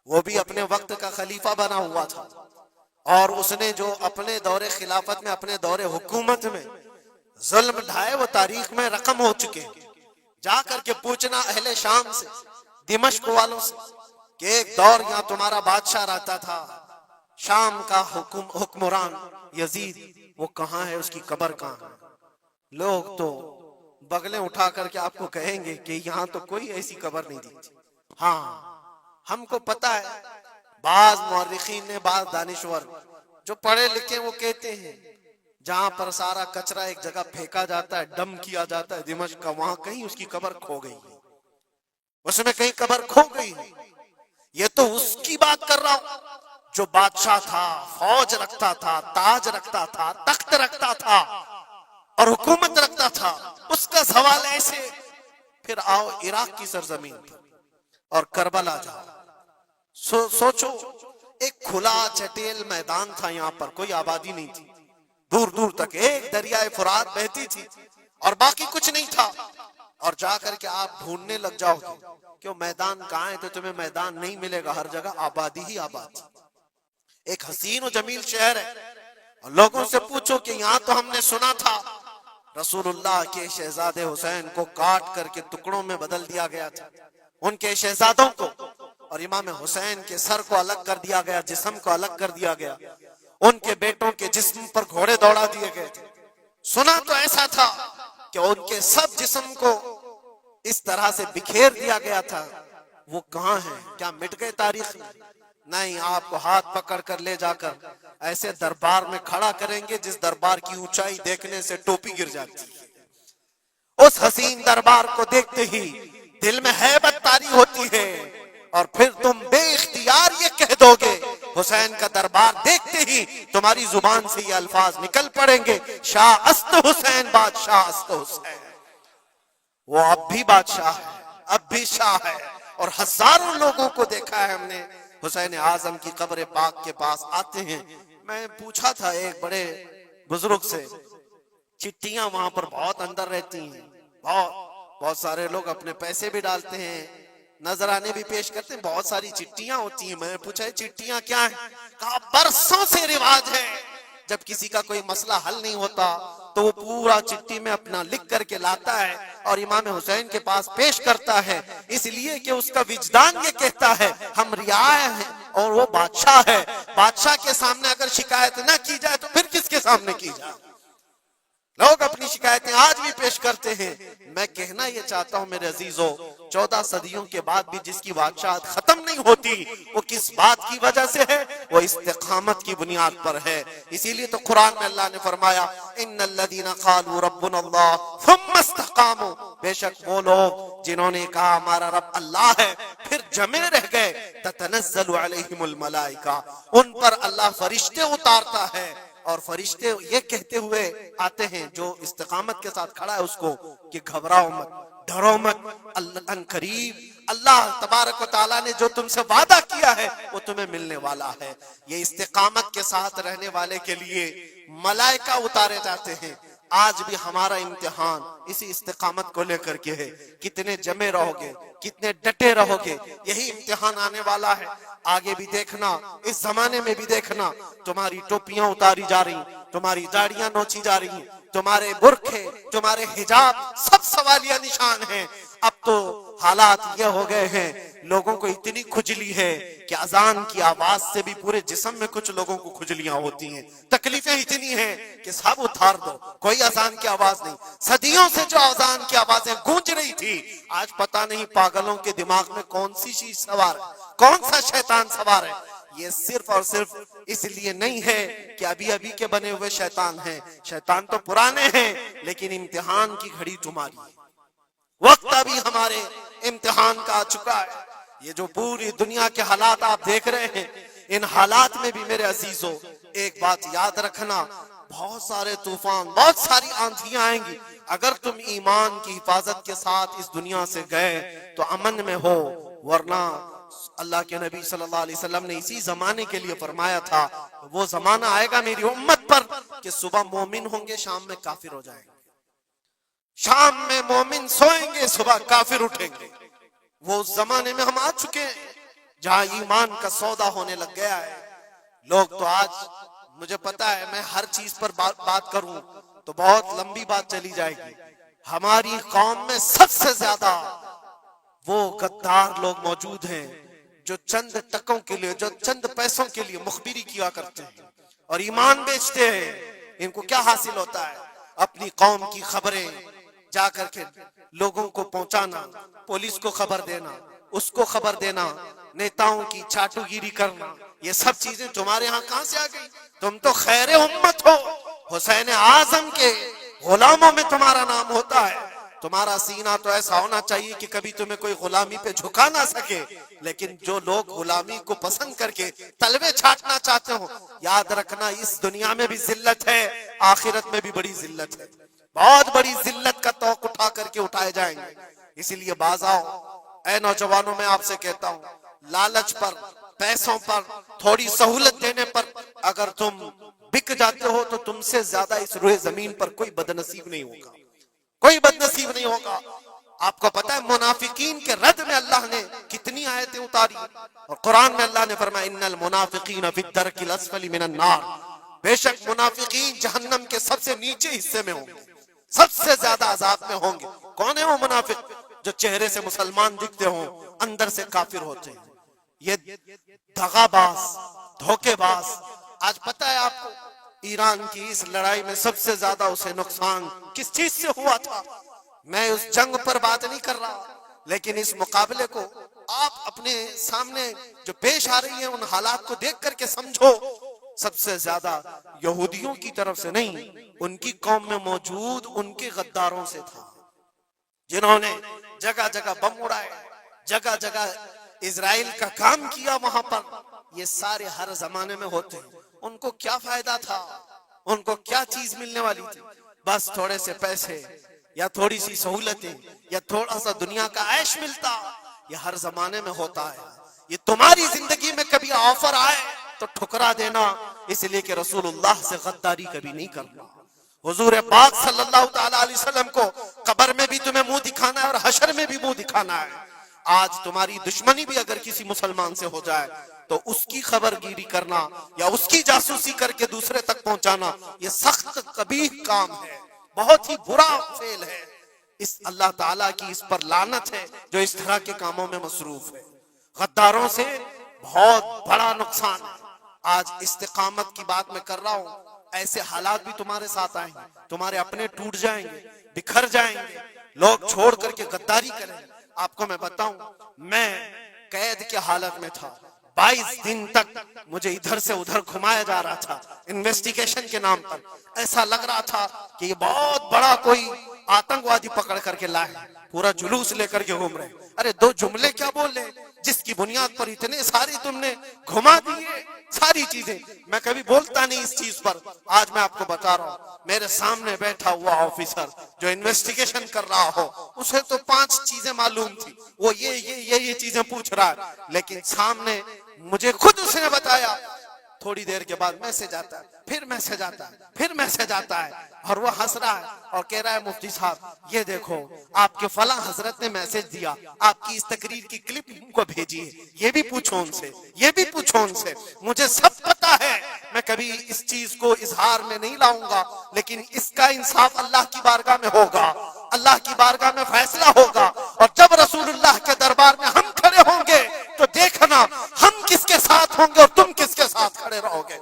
وہ بھی اپنے وقت کا خلیفہ بنا ہوا تھا، اور اس نے جو اپنے دور خلافت میں، اپنے دور حکومت میں ظلم ڈھائے وہ تاریخ میں رقم ہو چکے۔ جا کر کے پوچھنا اہل شام سے، دمشق والوں سے، کہ ایک دور یہاں تمہارا بادشاہ رہتا تھا، شام کا حکمران یزید، وہ کہاں ہے، اس کی قبر کہاں ہے؟ لوگ تو بغلیں اٹھا کر کے آپ کو کہیں گے کہ یہاں تو کوئی ایسی قبر نہیں دی۔ ہاں ہم کو پتا ہے، بعض مورخین نے، بعض دانشور جو پڑھے لکھے وہ کہتے ہیں جہاں پر سارا کچرا ایک جگہ پھینکا جاتا ہے، ڈم کیا جاتا ہے دمشق کا، وہاں کہیں اس کی قبر کھو گئی ہے، اس میں کہیں قبر کھو گئی ہے۔ یہ تو اس کی بات کر رہا ہوں جو بادشاہ تھا، فوج رکھتا تھا، تاج رکھتا تھا، تخت رکھتا تھا اور حکومت رکھتا تھا، اس کا سوال ایسے۔ پھر آؤ عراق کی سرزمین پر اور کربلا جاؤ، سوچو ایک کھلا چٹیل میدان تھا، یہاں پر کوئی آبادی نہیں تھی، دور دور تک ایک دریائے فرات بہتی تھی اور باقی کچھ نہیں تھا، اور جا کر کے آپ ڈھونڈنے لگ جاؤ گے کہ وہ میدان کہاں ہے تو تمہیں میدان نہیں ملے گا، ہر جگہ آبادی ہی آباد۔ ایک حسین و جمیل شہر ہے، اور لوگوں سے پوچھو کہ یہاں تو ہم نے سنا تھا رسول اللہ کے شہزادے حسین کو کاٹ کر کے ٹکڑوں میں بدل دیا گیا تھا، ان کے شہزادوں کو، اور امام حسین کے سر کو الگ کر دیا گیا، جسم کو الگ کر دیا گیا، ان کے بیٹوں کے جسم پر گھوڑے دوڑا دیے گئے تھے۔ سنا تو ایسا تھا کہ ان کے سب جسم کو اس طرح سے بکھیر دیا گیا تھا، وہ کہاں ہیں؟ کیا مٹ گئے تاریخ میں؟ نہیں، آپ کو ہاتھ پکڑ کر لے جا کر ایسے دربار میں کھڑا کریں گے جس دربار کی اونچائی دیکھنے سے ٹوپی گر جاتی ہے۔ اس حسین دربار کو دیکھتے ہی دل میں ہیبت طاری ہوتی ہے، اور پھر تم بے اختیار یہ کہہ دو گے، حسین کا دربار دیکھتے ہی تمہاری زبان سے یہ الفاظ نکل پڑیں گے، شاہ است حسین، بادشاہ است حسین۔ وہ اب بھی بادشاہ ہے، اب بھی شاہ ہے، اور ہزاروں لوگوں کو دیکھا ہے ہم نے حسین اعظم کی قبر پاک کے پاس آتے ہیں۔ میں پوچھا تھا ایک بڑے بزرگ سے، چٹیاں وہاں پر بہت اندر رہتی ہیں، بہت سارے لوگ اپنے پیسے بھی ڈالتے ہیں، نذرانے بھی پیش کرتے ہیں، بہت ساری چٹیاں ہوتی ہیں۔ میں نے پوچھا چٹیاں کیا ہیں؟ کہا برسوں سے رواج ہے، جب کسی کا کوئی مسئلہ حل نہیں ہوتا تو وہ پورا چٹی میں اپنا لکھ کر کے لاتا ہے اور امام حسین کے پاس پیش کرتا ہے، اس لیے کہ اس کا وجدان یہ کہتا ہے ہم رعایا ہیں اور وہ بادشاہ ہے، بادشاہ کے سامنے اگر شکایت نہ کی جائے تو پھر کس کے سامنے کی جائے؟ لوگ اپنی شکایتیں آج بھی پیش کرتے ہیں۔ میں کہنا یہ چاہتا ہوں میرے عزیزو، 14 صدیوں کے بعد بھی جس کی بادشاہت ختم نہیں ہوتی، وہ کس بات کی وجہ سے ہے؟ وہ استقامت کی بنیاد پر ہے۔ اسی لیے تو قرآن میں اللہ نے فرمایا ان الذین قالوا ربنا اللہ ثم استقاموا، بے شک وہ لوگ جنہوں نے کہا ہمارا رب اللہ ہے پھر جمے رہ گئے، تتنزل علیہم الملائکہ، ان پر اللہ فرشتے اتارتا ہے، اور فرشتے یہ کہتے ہوئے آتے ہیں جو استقامت کے ساتھ کھڑا ہے اس کو کہ گھبراؤ مت، ڈرو مت، ان قریب اللہ تبارک و تعالیٰ نے جو تم سے وعدہ کیا ہے وہ تمہیں ملنے والا ہے۔ یہ استقامت کے ساتھ رہنے والے کے لیے ملائکہ اتارے جاتے ہیں۔ آج بھی ہمارا امتحان اسی استقامت کو لے کر کے ہے، کتنے جمے رہو گے، کتنے ڈٹے رہو گے، یہی امتحان آنے والا ہے۔ آگے بھی دیکھنا، اس زمانے میں بھی دیکھنا، تمہاری ٹوپیاں اتاری جا رہی، تمہاری داڑیاں نوچی جا رہی، تمہارے برقعے، تمہارے حجاب سب سوالیہ نشان ہیں۔ اب تو حالات یہ ہو گئے ہیں، لوگوں کو اتنی کھجلی ہے کہ اذان کی آواز سے بھی پورے جسم میں کچھ لوگوں کو کھجلیاں ہوتی ہیں، تکلیفیں اتنی ہیں کہ سب اتار دو، کوئی اذان کی آواز نہیں۔ صدیوں سے جو اذان کی آوازیں گونج رہی تھی، آج پتہ نہیں پاگلوں کے دماغ میں کون سی چیز سوار ہے، کون سا شیطان سوار ہے۔ یہ صرف اور صرف اس لیے نہیں ہے کہ ابھی ابھی کے بنے ہوئے شیطان ہیں، شیطان تو پرانے ہیں، لیکن امتحان کی گھڑی تمہاری ہے، وقت ابھی ہمارے امتحان کا آ چکا ہے۔ یہ جو پوری دنیا کے حالات آپ دیکھ رہے ہیں، ان حالات میں بھی میرے عزیزو ایک بات یاد رکھنا، بہت سارے طوفان، بہت ساری آندھیاں آئیں گی، اگر تم ایمان کی حفاظت کے ساتھ اس دنیا سے گئے تو امن میں ہو، ورنہ اللہ کے نبی صلی اللہ علیہ وسلم نے اسی زمانے کے لیے فرمایا تھا وہ زمانہ آئے گا میری امت پر کہ صبح مومن ہوں گے، شام میں کافر ہو جائیں گے، شام میں مومن سوئیں گے، صبح کافر اٹھیں گے۔ وہ اس زمانے میں ہم آ چکے ہیں جہاں ایمان کا سودا ہونے لگ گیا ہے. لوگ تو آج مجھے پتا ہے میں ہر چیز پر بات کروں تو بہت لمبی بات چلی جائے گی. ہماری قوم میں سب سے زیادہ وہ غدار لوگ موجود ہیں جو چند ٹکوں کے لیے، جو چند پیسوں کے لیے مخبری کیا کرتے ہیں اور ایمان بیچتے ہیں. ان کو کیا حاصل ہوتا ہے؟ اپنی قوم کی خبریں جا کر کے لوگوں کو پہنچانا، پولیس کو خبر دینا، اس کو خبر دینا، نیتاؤں کی چاٹو گیری کرنا. یہ سب چیزیں تمہارے ہاں کہاں سے آ گئی؟ تم تو خیر امت ہو. حسین اعظم کے غلاموں میں تمہارا نام ہوتا ہے. تمہارا سینہ تو ایسا ہونا چاہیے کہ کبھی تمہیں کوئی غلامی پہ جھکا نہ سکے. لیکن جو لوگ غلامی کو پسند کر کے تلوے چھاٹنا چاہتے ہو، یاد رکھنا اس دنیا میں بھی ذلت ہے، آخرت میں بھی بڑی ذلت ہے. بہت بڑی ذلت کا توق اٹھا کر کے اٹھائے جائیں گے. اسی لیے باز آؤ اے نوجوانوں، میں آپ سے کہتا ہوں، لالچ پر، پیسوں پر، تھوڑی سہولت دینے پر اگر تم بک جاتے ہو تو تم سے زیادہ اس روئے زمین پر کوئی بدنصیب نہیں ہوگا، کوئی بدنصیب نہیں ہوگا. آپ کو پتا ہے منافقین کے رد میں اللہ نے کتنی آیتیں اتاری، اور قرآن میں اللہ نے فرمایا ان المنافقین فی الدرک الاسفل من النار، بے شک منافقین جہنم کے سب سے نیچے حصے میں ہوں گے، سب سے زیادہ عذاب میں ہوں گے. کون ہے وہ منافق؟ جو چہرے سے مسلمان دکھتے ہوں اندر سے کافر ہوتے ہیں. یہ دغا باز، دھوکے باز. آج پتہ ہے آپ کو ایران کی اس لڑائی میں سب سے زیادہ اسے نقصان کس چیز سے ہوا تھا؟ میں اس جنگ پر بات نہیں کر رہا، لیکن اس مقابلے کو آپ اپنے سامنے جو پیش آ رہی ہیں ان حالات کو دیکھ کر کے سمجھو. سب سے زیادہ یہودیوں کی طرف سے نہیں، ان کی قوم میں موجود ان کے غداروں سے تھا، جنہوں نے جگہ جگہ بم اڑائے، جگہ جگہ اسرائیل کا کام کیا وہاں پر. یہ سارے ہر زمانے میں ہوتے ہیں. ان کو کیا فائدہ تھا؟ ان کو کیا چیز ملنے والی تھی؟ بس تھوڑے سے پیسے یا تھوڑی سی سہولتیں یا تھوڑا سا دنیا کا عیش ملتا. یہ ہر زمانے میں ہوتا ہے. یہ تمہاری زندگی میں کبھی آفر آئے تو ٹھکرا دینا، اس لیے کہ رسول اللہ سے غداری کبھی نہیں کرنا. حضور پاک صلی اللہ تعالی علیہ وسلم کو قبر میں بھی تمہیں منہ دکھانا ہے اور حشر میں بھی منہ دکھانا ہے. آج تمہاری دشمنی بھی اگر کسی مسلمان سے ہو جائے تو اس کی خبر گیری کرنا یا اس کی جاسوسی کر کے دوسرے تک پہنچانا، یہ سخت قبیح کام ہے، بہت ہی برا فعل ہے. اس اللہ تعالیٰ کی اس پر لعنت ہے جو اس طرح کے کاموں میں مصروف ہے. غداروں سے بہت بڑا نقصان ہے. آج استقامت کی بات میں کر رہا ہوں، ایسے حالات بھی تمہارے ساتھ آئیں گے، تمہارے اپنے ٹوٹ جائیں گے، بکھر جائیں گے، لوگ چھوڑ کر کے غداری کریں. آپ کو میں بتاؤں، میں قید کے حالت میں تھا، 22 دن تک مجھے ادھر سے ادھر گھمایا جا رہا تھا انویسٹیگیشن کے نام پر. ایسا لگ رہا تھا کہ یہ بہت بڑا کوئی آتنکوادی پکڑ کر کے لائے، پورا جلوس لے کر کے گھوم رہے. ارے دو جملے کیا بول لے جس کی بنیاد پر اتنے ساری تم نے گھما دیے ساری چیزیں. میں کبھی بولتا نہیں اس چیز پر. آج میں آپ کو بتا رہا ہوں، میرے سامنے بیٹھا ہوا آفیسر جو انویسٹیگیشن کر رہا ہو، اسے تو 5 چیزیں معلوم تھی، وہ یہ چیزیں پوچھ رہا ہے، لیکن سامنے مجھے خود اس نے بتایا. تھوڑی دیر کے بعد میسج آتا ہے، پھر میسج آتا ہے، پھر میسج آتا ہے، اور وہ ہنس رہا ہے اور کہہ رہا ہے مفتی صاحب یہ دیکھو آپ کے فلاں حضرت نے میسج دیا، آپ کی اس تقریر کی کلپ ان کو بھیجیے، یہ بھی پوچھو ان سے، یہ بھی پوچھو ان سے. مجھے سب پتا ہے، میں کبھی اس چیز کو اظہار میں نہیں لاؤں گا، لیکن اس کا انصاف اللہ کی بارگاہ میں ہوگا، اللہ کی بارگاہ میں فیصلہ ہوگا. اور جب رسول اللہ کے دربار میں ہم کھڑے ہوں گے تو دیکھنا ہم کس کے ساتھ ہوں گے اور تم کس کے ساتھ کھڑے رہو گے.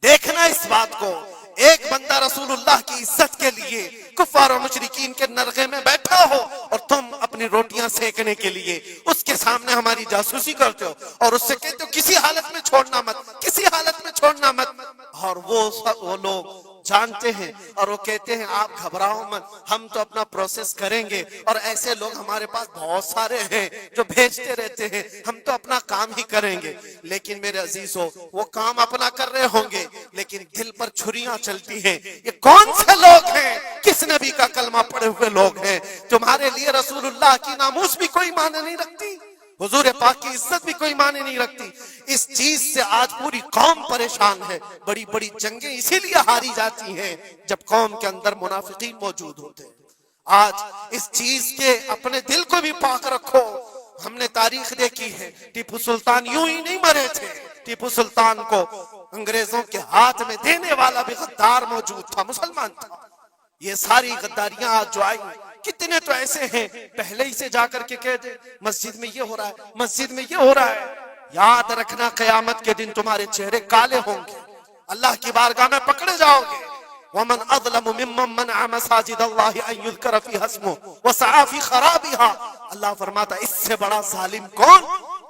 دیکھنا اس بات کو. ایک بندہ رسول اللہ کی عزت کے لیے کفار و مشرکین کے نرغے میں بیٹھا ہو اور تم اپنی روٹیاں سیکنے کے لیے اس کے سامنے ہماری جاسوسی کرتے ہو اور اس سے کہتے ہو کسی حالت میں چھوڑنا مت، کسی حالت میں چھوڑنا مت. اور وہ لوگ جانتے ہیں اور وہ کہتے ہیں آپ گھبراؤ مت، ہم تو اپنا پروسیس کریں گے. اور ایسے لوگ ہمارے پاس بہت سارے ہیں جو بھیجتے رہتے ہیں، ہم تو اپنا کام ہی کریں گے. لیکن میرے عزیزو، وہ کام اپنا کر رہے ہوں گے لیکن دل پر چھریاں چلتی ہیں. یہ کون سے لوگ ہیں؟ کس نبی کا کلمہ پڑے ہوئے لوگ ہیں؟ تمہارے لیے رسول اللہ کی ناموس بھی کوئی معنی نہیں رکھتی، حضور پاک کی عزت بھی کوئی معنی نہیں رکھتی. اس چیز سے آج پوری قوم پریشان ہے. بڑی بڑی جنگیں اسی لیے ہاری جاتی ہیں جب قوم کے اندر منافقین موجود ہوتے ہیں. آج اس چیز کے اپنے دل کو بھی پاک رکھو. ہم نے تاریخ دیکھی ہے، ٹیپو سلطان یوں ہی نہیں مرے تھے، ٹیپو سلطان کو انگریزوں کے ہاتھ میں دینے والا بھی غدار موجود تھا، مسلمان تھا۔ یہ ساری غداریاں آج جو آئی، کتنے تو ایسے ہیں پہلے ہی سے جا کر کے کہہ دے مسجد میں یہ ہو رہا ہے، مسجد میں یہ ہو رہا ہے۔ یاد رکھنا قیامت کے دن تمہارے چہرے کالے ہوں گے، اللہ کی بارگاہ میں پکڑے جاؤ گے۔ وَمَنْ أَظْلَمُ مِمَّنْ مَنَعَ مَسَاجِدَ اللَّهِ أَنْ يُذْكَرَ فِيهَا اسْمُهُ وَسَعَى فِي خَرَابِهَا۔ اللہ فرماتا ہے اس سے بڑا ظالم کون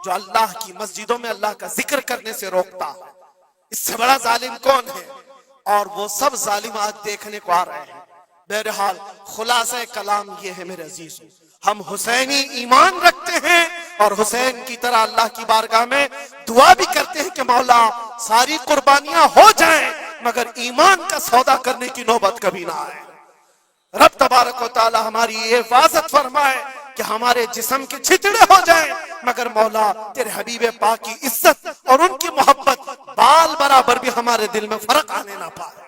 جو اللہ کی مسجدوں میں اللہ کا ذکر کرنے سے روکتا، اس سے بڑا ظالم کون ہے؟ اور وہ سب ظالم آج دیکھنے کو آ رہے ہیں۔ بہرحال خلاصہ کلام یہ ہے میرے عزیزو، ہم حسینی ایمان رکھتے ہیں اور حسین کی طرح اللہ کی بارگاہ میں دعا بھی کرتے ہیں کہ مولا ساری قربانیاں ہو جائیں مگر ایمان کا سودا کرنے کی نوبت کبھی نہ آئے۔ رب تبارک و تعالی ہماری یہ حفاظت فرمائے کہ ہمارے جسم کے چھتڑے ہو جائیں مگر مولا تیرے حبیب پاک کی عزت اور ان کی محبت بال برابر بھی ہمارے دل میں فرق آنے نہ پائے،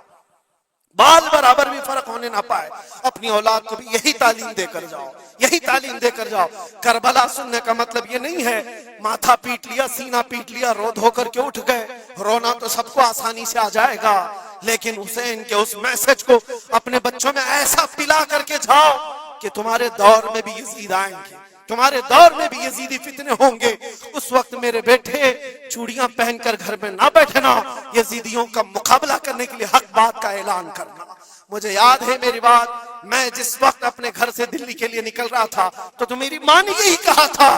بال برابر بھی فرق ہونے نہ پائے۔ اپنی اولاد کو بھی یہی تعلیم دے کر جاؤ، یہی تعلیم دے کر جاؤ۔ کربلا سننے کا مطلب یہ نہیں ہے ماتھا پیٹ لیا، سینہ پیٹ لیا، رو دھو کر کے اٹھ گئے۔ رونا تو سب کو آسانی سے آ جائے گا، لیکن حسین کے اس میسج کو اپنے بچوں میں ایسا پلا کر کے جاؤ کہ تمہارے دور میں بھی یزید آئیں گے، تمہارے دور میں بھی یزیدی فتنے ہوں گے۔ اس وقت میرے بیٹے چوڑیاں پہن کر گھر میں نہ بیٹھنا، یزیدیوں کا مقابلہ کرنے کے لیے حق بات کا اعلان کرنا۔ مجھے یاد ہے میری بات، میں جس وقت اپنے گھر سے دلی کے لیے نکل رہا تھا تو میری ماں نے یہی کہا تھا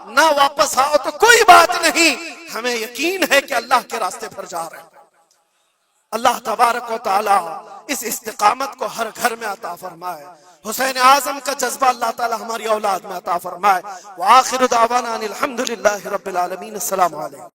نہ واپس آؤ تو کوئی بات نہیں، ہمیں یقین ہے کہ اللہ کے راستے پر جا رہے ہیں۔ اللہ تبارک و تعالی اس استقامت کو ہر گھر میں عطا فرمائے، حسین اعظم کا جذبہ اللہ تعالی ہماری اولاد میں عطا فرمائے۔ وآخر دعوانا ان الحمدللہ رب العالمین۔ السلام علیکم۔